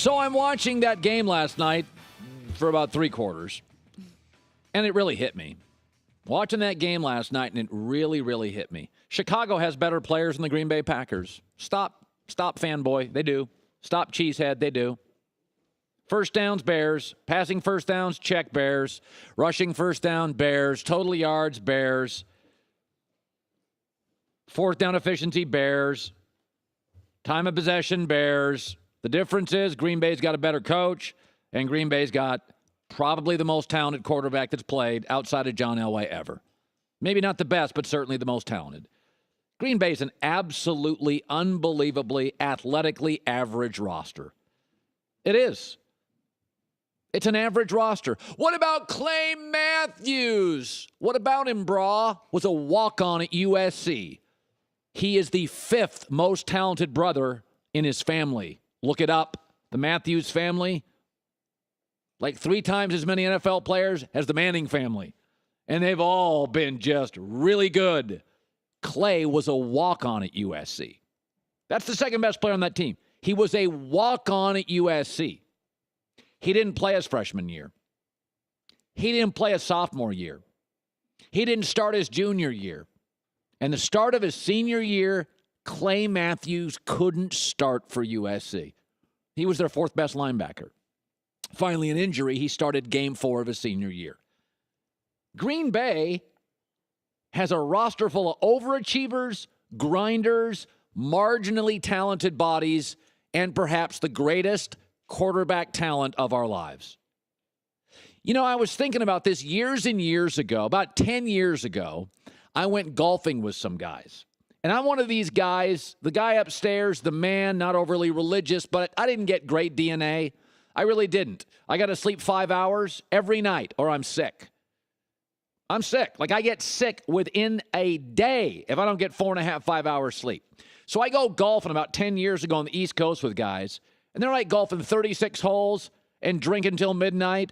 So I'm watching that game last night for about 3/4, and it really hit me. Watching that game last night, and it really, really hit me. Chicago has better players than the Green Bay Packers. Stop, fanboy. They do. Stop, cheesehead. They do. First downs, Bears. Passing first downs, check, Bears. Rushing first down, Bears. Total yards, Bears. Fourth down efficiency, Bears. Time of possession, Bears. The difference is Green Bay's got a better coach, and Green Bay's got probably the most talented quarterback that's played outside of John Elway ever. Maybe not the best, but certainly the most talented. Green Bay's an absolutely, unbelievably, athletically average roster. It is. It's an average roster. What about Clay Matthews? What about him, brah? Was a walk-on at USC. He is the 5th most talented brother in his family. Look it up. The Matthews family, like 3 times as many NFL players as the Manning family. And they've all been just really good. Clay was a walk-on at USC. That's the second best player on that team. He was a walk-on at USC. He didn't play his freshman year. He didn't play his sophomore year. He didn't start his junior year. And the start of his senior year, Clay Matthews couldn't start for USC. He was their 4th best linebacker. Finally, an injury, he started game 4 of his senior year. Green Bay has a roster full of overachievers, grinders, marginally talented bodies, and perhaps the greatest quarterback talent of our lives. You know, I was thinking about this years and years ago. About 10 years ago, I went golfing with some guys. And I'm one of these guys, the guy upstairs, the man, not overly religious, but I didn't get great DNA. I really didn't. I got to sleep 5 hours every night or I'm sick. I'm sick. Like, I get sick within a day if I don't get 4.5, 5 hours sleep. So I go golfing about 10 years ago on the East Coast with guys, and they're like golfing 36 holes and drinking until midnight.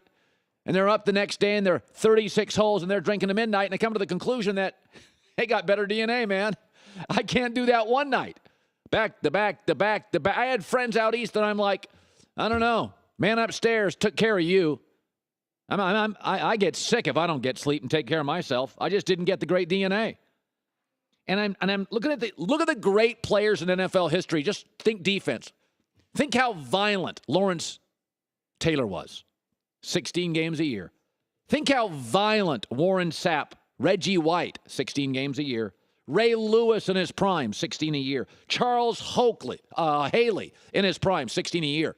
And they're up the next day and they're 36 holes and they're drinking to midnight. And they come to the conclusion that they got better DNA, man. I can't do that one night. Back to back to back to back. I had friends out east that I'm like, I don't know. Man upstairs took care of you. I get sick if I don't get sleep and take care of myself. I just didn't get the great DNA. And I'm looking at the great players in NFL history. Just think defense. Think how violent Lawrence Taylor was. 16 games a year. Think how violent Warren Sapp, Reggie White, 16 games a year. Ray Lewis in his prime, 16 a year. Charles Haley in his prime, 16 a year.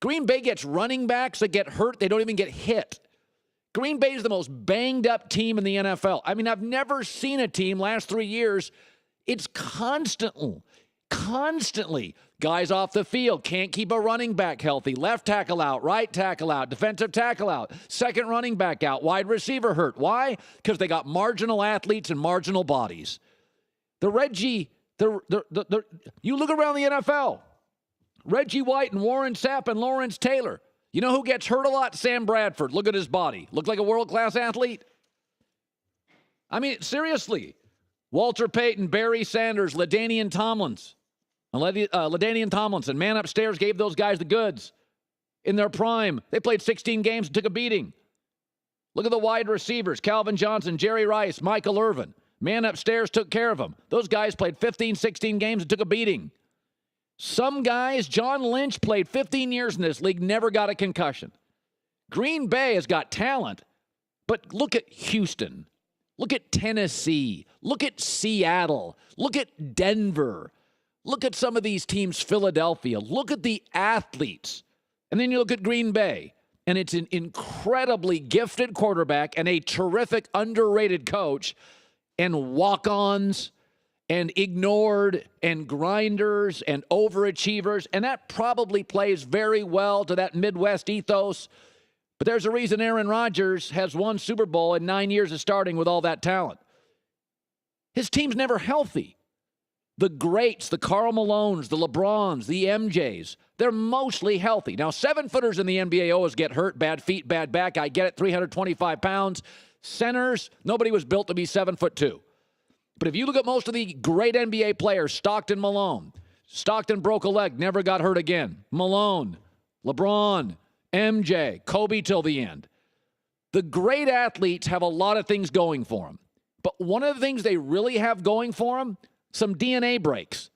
Green Bay gets running backs that get hurt. They don't even get hit. Green Bay is the most banged up team in the NFL. I mean, I've never seen a team last 3 years. It's constantly guys off the field, can't keep a running back healthy. Left tackle out, right tackle out, defensive tackle out, second running back out, wide receiver hurt. Why? Because they got marginal athletes and marginal bodies. You look around the NFL. Reggie White and Warren Sapp and Lawrence Taylor. You know who gets hurt a lot? Sam Bradford. Look at his body. Look like a world-class athlete. I mean, seriously. Walter Payton, Barry Sanders, LaDainian Tomlinson. Man upstairs gave those guys the goods. In their prime, they played 16 games and took a beating. Look at the wide receivers. Calvin Johnson, Jerry Rice, Michael Irvin. Man upstairs took care of them. Those guys played 15, 16 games and took a beating. Some guys, John Lynch played 15 years in this league, never got a concussion. Green Bay has got talent, but look at Houston. Look at Tennessee. Look at Seattle. Look at Denver. Look at some of these teams, Philadelphia. Look at the athletes. And then you look at Green Bay, and it's an incredibly gifted quarterback and a terrific, underrated coach, and walk-ons and ignored and grinders and overachievers. And that probably plays very well to that Midwest ethos. But there's a reason Aaron Rodgers has won Super Bowl in 9 years of starting with all that talent. His team's never healthy. The greats, the Karl Malones, the LeBrons, the MJs, they're mostly healthy. Now, 7-footers in the NBA always get hurt, bad feet, bad back. I get it, 325 pounds. Centers, nobody was built to be 7'2". But if you look at most of the great NBA players, Stockton Malone, Stockton broke a leg, never got hurt again. Malone, LeBron, MJ, Kobe till the end. The great athletes have a lot of things going for them. But one of the things they really have going for them, some DNA breaks.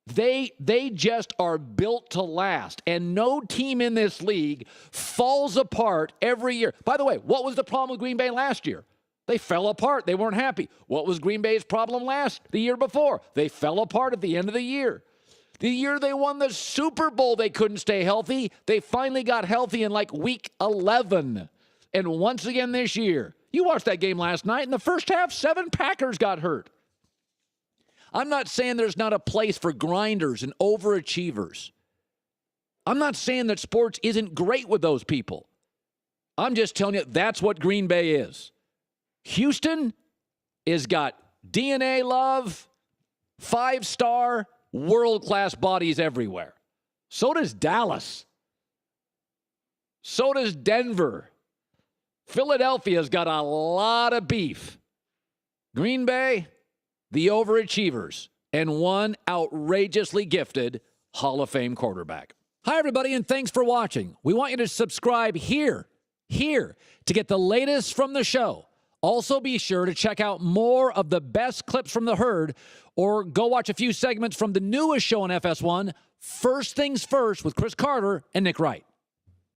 They just are built to last. And no team in this league falls apart every year. By the way, what was the problem with Green Bay last year? They fell apart. They weren't happy. What was Green Bay's problem the year before? They fell apart at the end of the year. The year they won the Super Bowl, they couldn't stay healthy. They finally got healthy in like week 11. And once again this year, you watched that game last night. In the first half, 7 Packers got hurt. I'm not saying there's not a place for grinders and overachievers. I'm not saying that sports isn't great with those people. I'm just telling you that's what Green Bay is. Houston has got DNA love, 5-star, world-class bodies everywhere. So does Dallas. So does Denver. Philadelphia's got a lot of beef. Green Bay, the overachievers, and one outrageously gifted Hall of Fame quarterback. Hi, everybody, and thanks for watching. We want you to subscribe here, to get the latest from the show. Also, be sure to check out more of the best clips from the herd, or go watch a few segments from the newest show on FS1, First Things First with Chris Carter and Nick Wright.